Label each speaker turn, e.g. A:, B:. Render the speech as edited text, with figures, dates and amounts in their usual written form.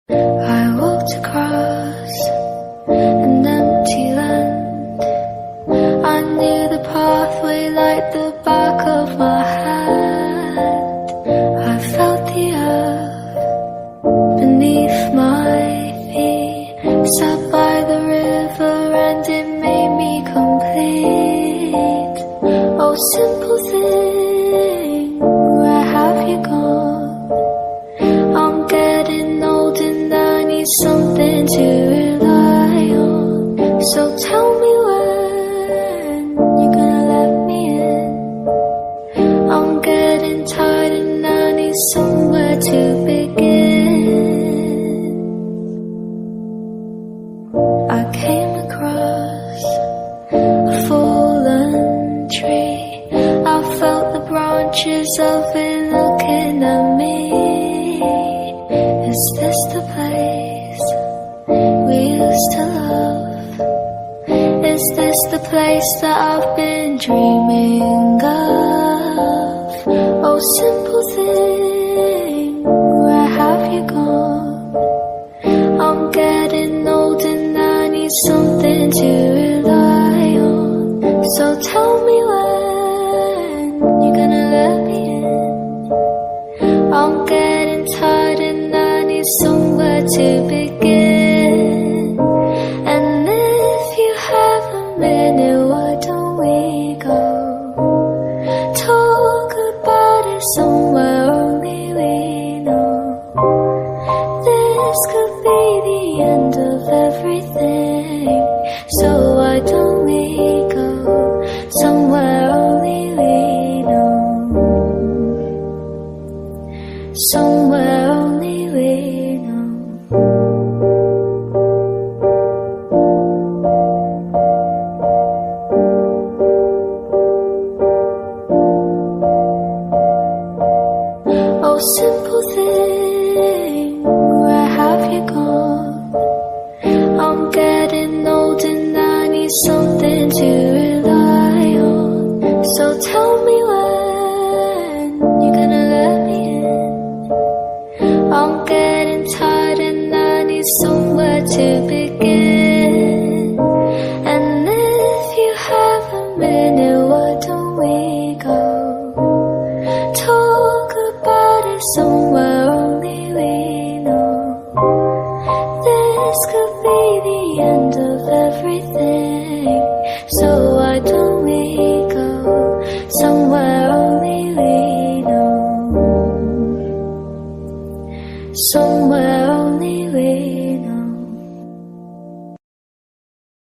A: I walked across an empty land. I knew the pathway like the back of my hand. I felt the earth beneath my feet. Sat by the river and it made me complete. Oh, simple thing, where have you gone? I'm getting old and I need something to rely on. So tell me when you're gonna let me in. I'm getting tired and I need somewhere to begin. I came across a fallen tree. I felt the branches of it looking at me. Is this the place we used to love? Is this the place that I've been dreaming of? Oh, simple thing, where have you gone? I'm getting old and I need something to rely on. So tell me when you're gonna let me in. I'm getting tired and I need somewhere to begin. And if you have a minute, why don't we go talk about it somewhere only we know? This could be the end of everything. So why don't we go somewhere only we know? Somewhere only we know. Oh, simple thing, where have you gone? I'm getting old and I need something to rely on. So tell me when you're gonna let me in. I'm getting tired and I need somewhere to begin. And if you have a minute, why don't we go talk about it somewhere only we know? This could be the end of everything. So why don't we go somewhere only we know? Somewhere only we